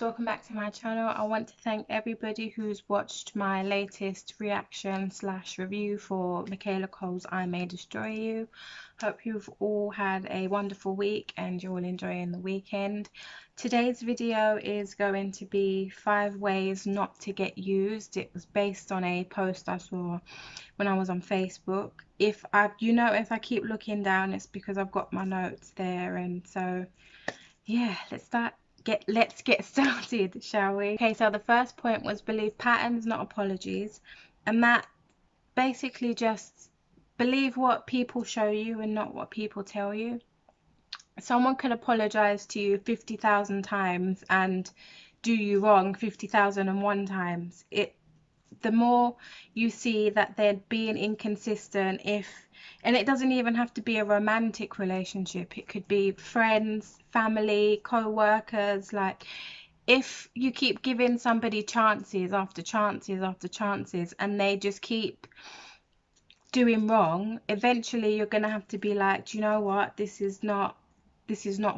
guys, welcome back to my channel. I want to thank everybody who's watched my latest reaction / review for Michaela Coel's I May Destroy You. Hope you've all had a wonderful week and you're all enjoying the weekend. Today's video is going to be 5 ways not to get used. It was based on a post I saw when I was on Facebook. If I keep looking down, it's because I've got my notes there. And so yeah, let's get started, shall we? Okay, so the first point was believe patterns, not apologies. And that basically just believe what people show you and not what people tell you. Someone could apologize to you 50,000 times and do you wrong 50,001 times. The more you see that they're being inconsistent, and it doesn't even have to be a romantic relationship, it could be friends, family, co-workers. Like, if you keep giving somebody chances after chances after chances and they just keep doing wrong, eventually you're gonna have to be like, do you know what, this is not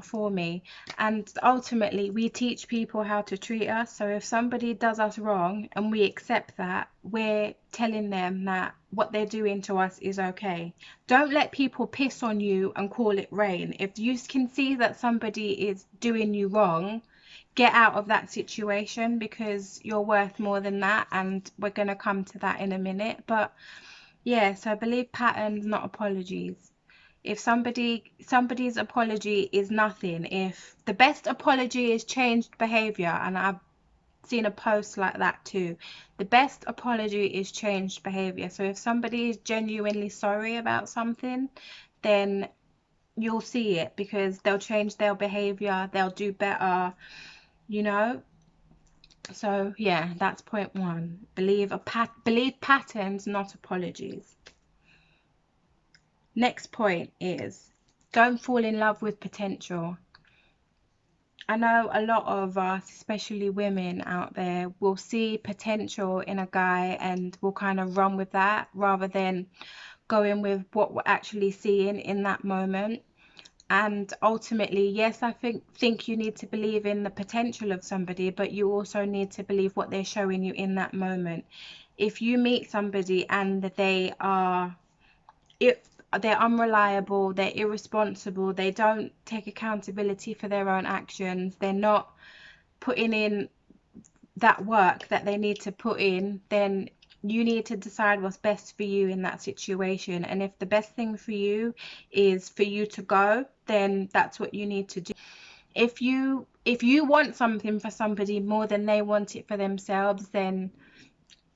for me. And ultimately we teach people how to treat us. So if somebody does us wrong and we accept that, we're telling them that what they're doing to us is okay. Don't let people piss on you and call it rain. If you can see that somebody is doing you wrong, get out of that situation, because you're worth more than that, and we're going to come to that in a minute. But yeah, so believe patterns, not apologies. If somebody's apology is nothing, if the best apology is changed behavior, and I've seen a post like that too, the best apology is changed behavior. So if somebody is genuinely sorry about something, then you'll see it, because they'll change their behavior, they'll do better, you know. So yeah, that's point 1. Believe patterns, not apologies. Next point is don't fall in love with potential. I know a lot of us, especially women out there, will see potential in a guy and will kind of run with that rather than going with what we're actually seeing in that moment. And ultimately, yes, I think you need to believe in the potential of somebody, but you also need to believe what they're showing you in that moment. If you meet somebody and they're unreliable, they're irresponsible, they don't take accountability for their own actions, they're not putting in that work that they need to put in, then you need to decide what's best for you in that situation. And if the best thing for you is for you to go, then that's what you need to do. If you want something for somebody more than they want it for themselves, then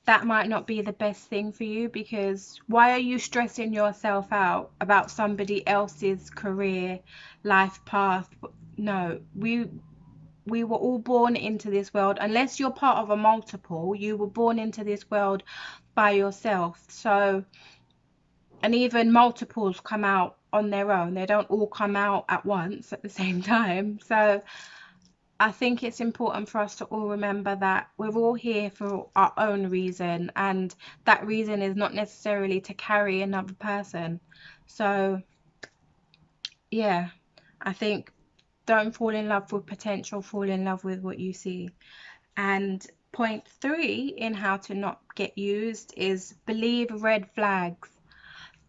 that might not be the best thing for you, because why are you stressing yourself out about somebody else's career, life path? No, we were all born into this world, unless you're part of a multiple, you were born into this world by yourself. So, and even multiples come out on their own, they don't all come out at once at the same time. So I think it's important for us to all remember that we're all here for our own reason, and that reason is not necessarily to carry another person. So yeah, I think don't fall in love with potential, fall in love with what you see. And point 3 in how to not get used is believe red flags.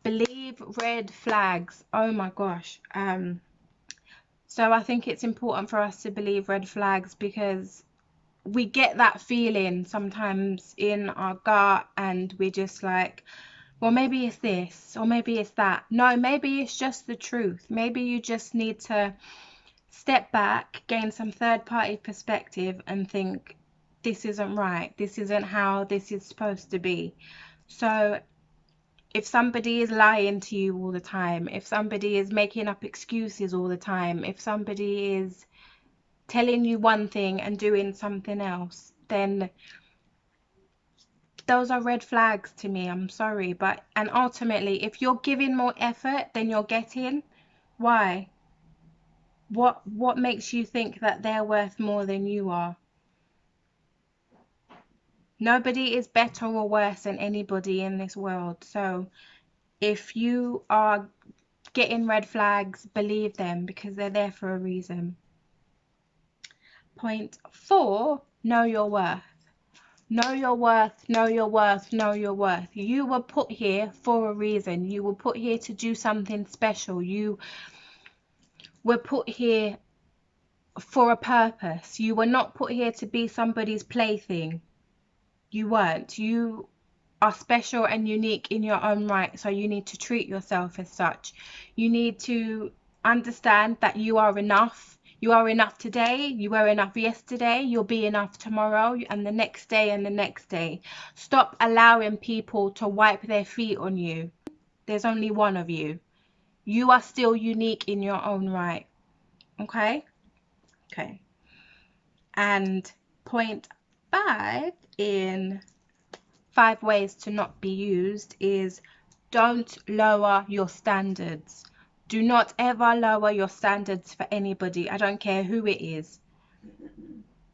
Believe red flags. Oh my gosh. So I think it's important for us to believe red flags, because we get that feeling sometimes in our gut and we're just like, well, maybe it's this or maybe it's that. No, maybe it's just the truth. Maybe you just need to step back, gain some third-party perspective and think, this isn't right, this isn't how this is supposed to be. So if somebody is lying to you all the time, if somebody is making up excuses all the time, if somebody is telling you one thing and doing something else, then those are red flags to me. I'm sorry, but and ultimately, if you're giving more effort than you're getting, why? What makes you think that they're worth more than you are? Nobody is better or worse than anybody in this world. So if you are getting red flags, believe them, because they're there for a reason. Point 4, know your worth. Know your worth, know your worth, know your worth. You were put here for a reason. You were put here to do something special. You were put here for a purpose. You were not put here to be somebody's plaything. You weren't. You are special and unique in your own right, so you need to treat yourself as such. You need to understand that you are enough. You are enough today, you were enough yesterday, you'll be enough tomorrow, and the next day and the next day. Stop allowing people to wipe their feet on you. There's only one of you. You are still unique in your own right. Okay? Okay. And point 5 in 5 ways to not be used is don't lower your standards. Do not ever lower your standards for anybody. I don't care who it is.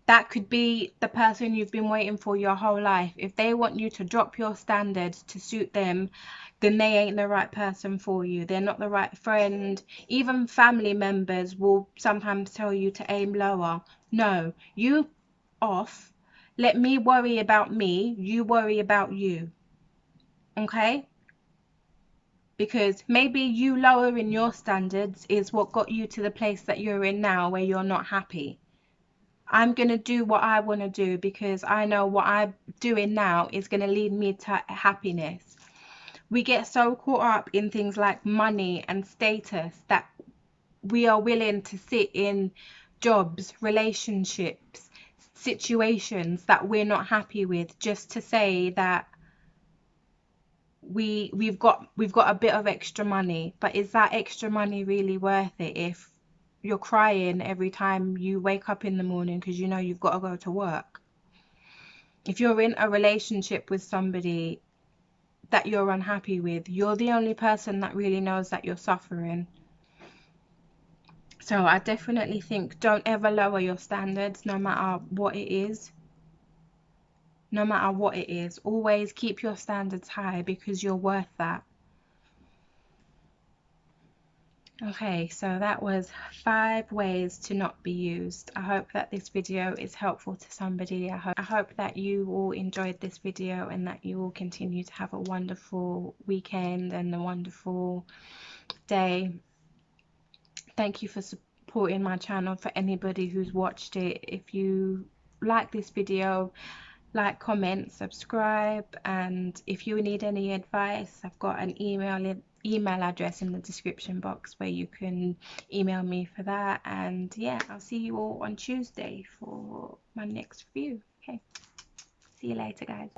That could be the person you've been waiting for your whole life. If they want you to drop your standards to suit them, then they ain't the right person for you. They're not the right friend. Even family members will sometimes tell you to aim lower. No, you off. Let me worry about me. You worry about you. Okay? Because maybe you lowering your standards is what got you to the place that you're in now where you're not happy. I'm going to do what I want to do because I know what I'm doing now is going to lead me to happiness. We get so caught up in things like money and status that we are willing to sit in jobs, relationships, situations that we're not happy with just to say that we've got a bit of extra money. But is that extra money really worth it if you're crying every time you wake up in the morning because you know you've got to go to work? If you're in a relationship with somebody that you're unhappy with, you're the only person that really knows that you're suffering. So I definitely think don't ever lower your standards, no matter what it is. No matter what it is, always keep your standards high because you're worth that. Okay, so that was 5 ways to not be used. I hope that this video is helpful to somebody. I hope that you all enjoyed this video and that you will continue to have a wonderful weekend and a wonderful day. Thank you for supporting my channel. For anybody who's watched it, if you like this video, like, comment, subscribe, and if you need any advice, I've got an email address in the description box where you can email me for that. And yeah, I'll see you all on Tuesday for my next review. Okay, see you later, guys.